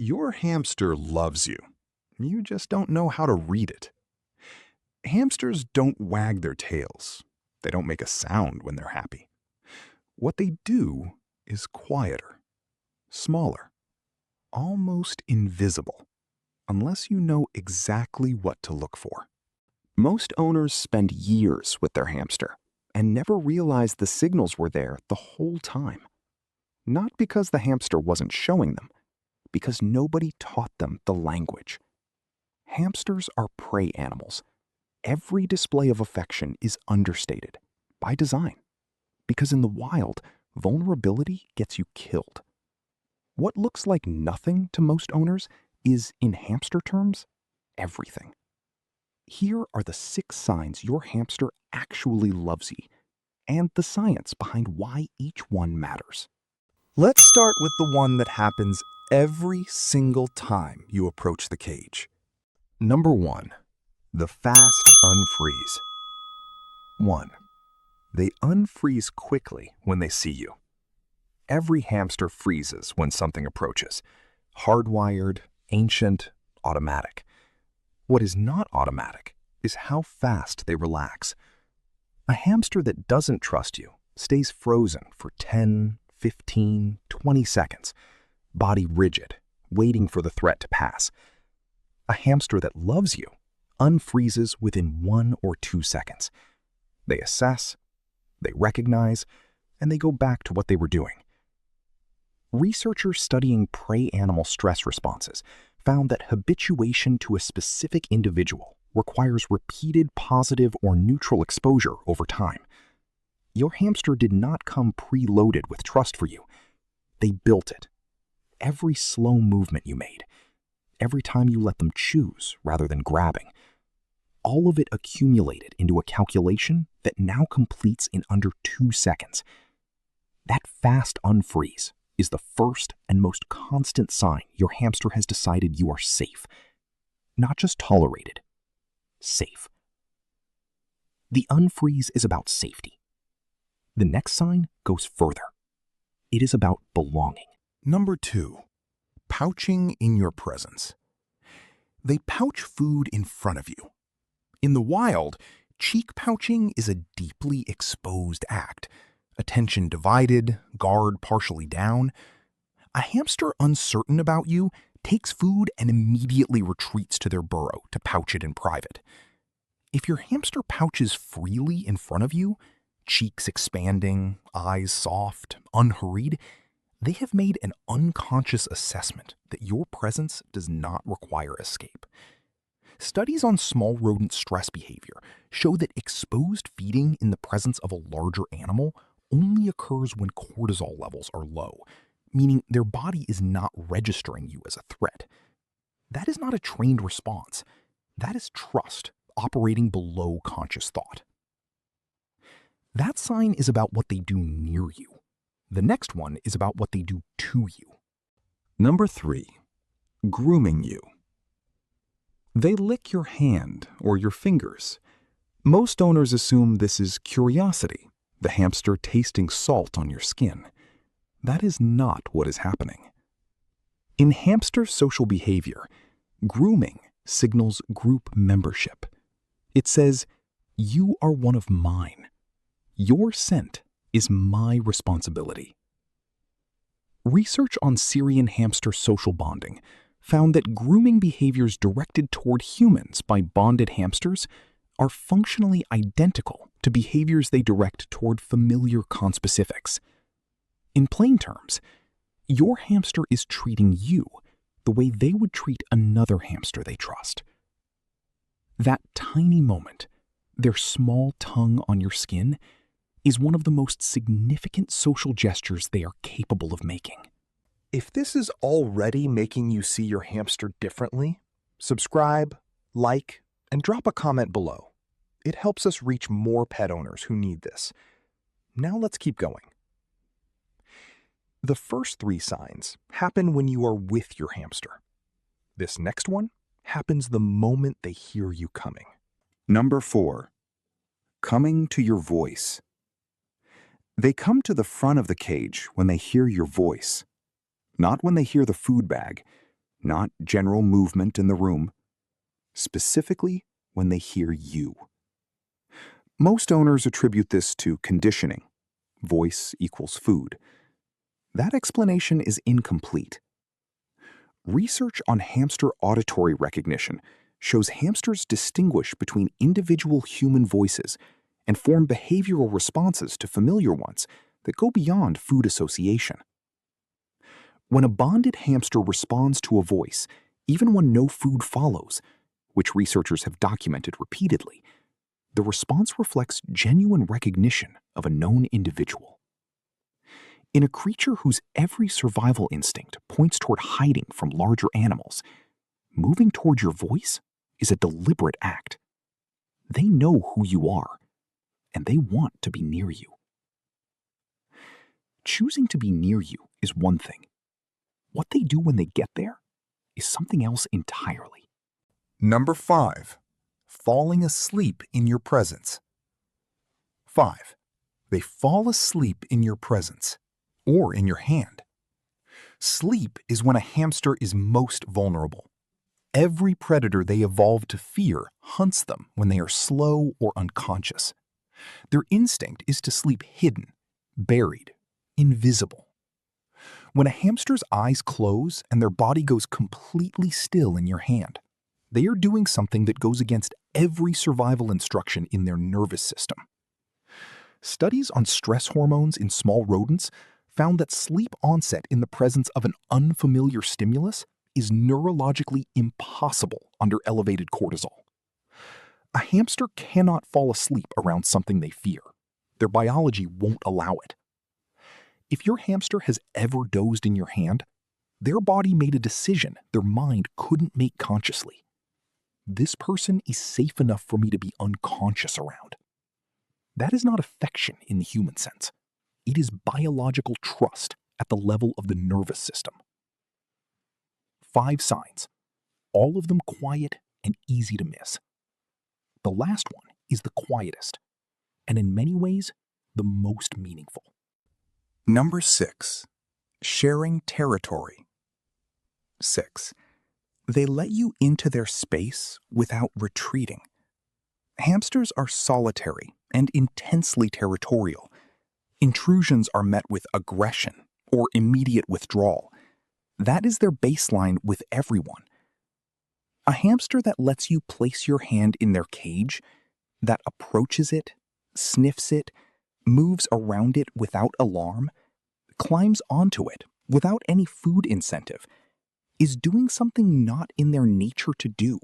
Your hamster loves you. You just don't know how to read it. Hamsters don't wag their tails. They don't make a sound when they're happy. What they do is quieter, smaller, almost invisible, unless you know exactly what to look for. Most owners spend years with their hamster and never realize the signals were there the whole time. Not because the hamster wasn't showing them, because nobody taught them the language. Hamsters are prey animals. Every display of affection is understated, by design, because in the wild, vulnerability gets you killed. What looks like nothing to most owners is, in hamster terms, everything. Here are the 6 signs your hamster actually loves you, and the science behind why each one matters. Let's start with the one that happens every single time you approach the cage. Number 1. The fast unfreeze. 1. They unfreeze quickly when they see you. Every hamster freezes when something approaches. Hardwired, ancient, automatic. What is not automatic is how fast they relax. A hamster that doesn't trust you stays frozen for 10, 15, 20 seconds, body rigid, waiting for the threat to pass. A hamster that loves you unfreezes within 1 or 2 seconds. They assess, they recognize, and they go back to what they were doing. Researchers studying prey animal stress responses found that habituation to a specific individual requires repeated positive or neutral exposure over time. Your hamster did not come preloaded with trust for you. They built it. Every slow movement you made, every time you let them choose rather than grabbing, all of it accumulated into a calculation that now completes in under 2 seconds. That fast unfreeze is the first and most constant sign your hamster has decided you are safe. Not just tolerated, safe. The unfreeze is about safety. The next sign goes further. It is about belonging. Number 2, pouching in your presence. They pouch food in front of you. In the wild, cheek pouching is a deeply exposed act. Attention divided, guard partially down. A hamster uncertain about you takes food and immediately retreats to their burrow to pouch it in private. If your hamster pouches freely in front of you, cheeks expanding, eyes soft, unhurried, they have made an unconscious assessment that your presence does not require escape. Studies on small rodent stress behavior show that exposed feeding in the presence of a larger animal only occurs when cortisol levels are low, meaning their body is not registering you as a threat. That is not a trained response. That is trust operating below conscious thought. That sign is about what they do near you. The next one is about what they do to you. Number 3, grooming you. They lick your hand or your fingers. Most owners assume this is curiosity, the hamster tasting salt on your skin. That is not what is happening. In hamster social behavior, grooming signals group membership. It says, "You are one of mine. Your scent is my responsibility." Research on Syrian hamster social bonding found that grooming behaviors directed toward humans by bonded hamsters are functionally identical to behaviors they direct toward familiar conspecifics. In plain terms, your hamster is treating you the way they would treat another hamster they trust. That tiny moment, their small tongue on your skin, is one of the most significant social gestures they are capable of making. If this is already making you see your hamster differently, subscribe, like, and drop a comment below. It helps us reach more pet owners who need this. Now let's keep going. The first 3 signs happen when you are with your hamster. This next one happens the moment they hear you coming. Number 4, coming to your voice. They come to the front of the cage when they hear your voice, not when they hear the food bag, not general movement in the room, specifically when they hear you. Most owners attribute this to conditioning. Voice equals food. That explanation is incomplete. Research on hamster auditory recognition shows hamsters distinguish between individual human voices and form behavioral responses to familiar ones that go beyond food association. When a bonded hamster responds to a voice, even when no food follows, which researchers have documented repeatedly, the response reflects genuine recognition of a known individual. In a creature whose every survival instinct points toward hiding from larger animals, moving toward your voice is a deliberate act. They know who you are, and they want to be near you. Choosing to be near you is one thing. What they do when they get there is something else entirely. Number 5. Falling asleep in your presence. 5. They fall asleep in your presence, or in your hand. Sleep is when a hamster is most vulnerable. Every predator they evolved to fear hunts them when they are slow or unconscious. Their instinct is to sleep hidden, buried, invisible. When a hamster's eyes close and their body goes completely still in your hand, they are doing something that goes against every survival instruction in their nervous system. Studies on stress hormones in small rodents found that sleep onset in the presence of an unfamiliar stimulus is neurologically impossible under elevated cortisol. A hamster cannot fall asleep around something they fear. Their biology won't allow it. If your hamster has ever dozed in your hand, their body made a decision their mind couldn't make consciously. This person is safe enough for me to be unconscious around. That is not affection in the human sense. It is biological trust at the level of the nervous system. 5 signs, all of them quiet and easy to miss. The last one is the quietest, and in many ways, the most meaningful. Number 6. Sharing territory. 6. They let you into their space without retreating. Hamsters are solitary and intensely territorial. Intrusions are met with aggression or immediate withdrawal. That is their baseline with everyone. A hamster that lets you place your hand in their cage, that approaches it, sniffs it, moves around it without alarm, climbs onto it without any food incentive, is doing something not in their nature to do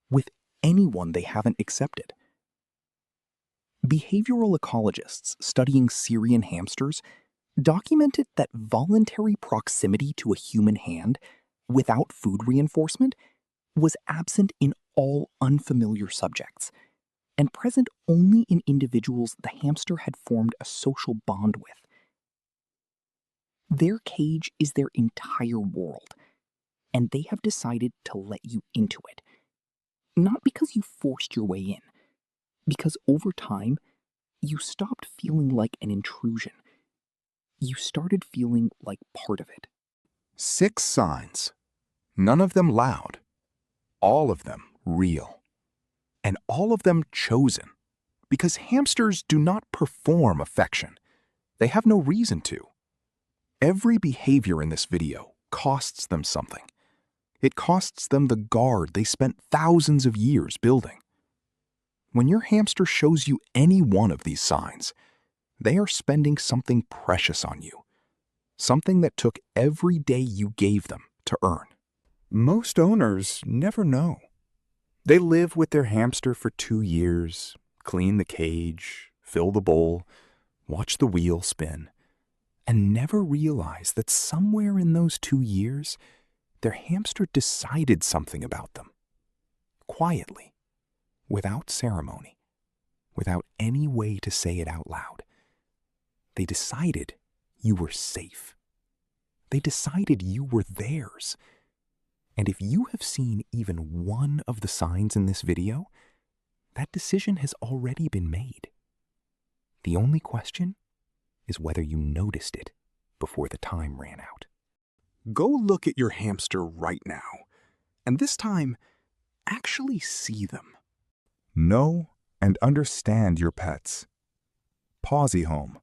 with anyone they haven't accepted. Behavioral ecologists studying Syrian hamsters documented that voluntary proximity to a human hand without food reinforcement was absent in all unfamiliar subjects and present only in individuals the hamster had formed a social bond with. Their cage is their entire world, and they have decided to let you into it. Not because you forced your way in, because over time, you stopped feeling like an intrusion. You started feeling like part of it. 6 signs, none of them loud, all of them real, and all of them chosen, because hamsters do not perform affection. They have no reason to. Every behavior in this video costs them something. It costs them the guard they spent thousands of years building. When your hamster shows you any one of these signs, they are spending something precious on you, something that took every day you gave them to earn. Most owners never know. They live with their hamster for 2 years, clean the cage, fill the bowl, watch the wheel spin, and never realize that somewhere in those 2 years, their hamster decided something about them. Quietly, without ceremony, without any way to say it out loud. They decided you were safe. They decided you were theirs. And if you have seen even one of the signs in this video, that decision has already been made. The only question is whether you noticed it before the time ran out. Go look at your hamster right now And this time, actually see them. Know and understand your pets. Pawsey Home.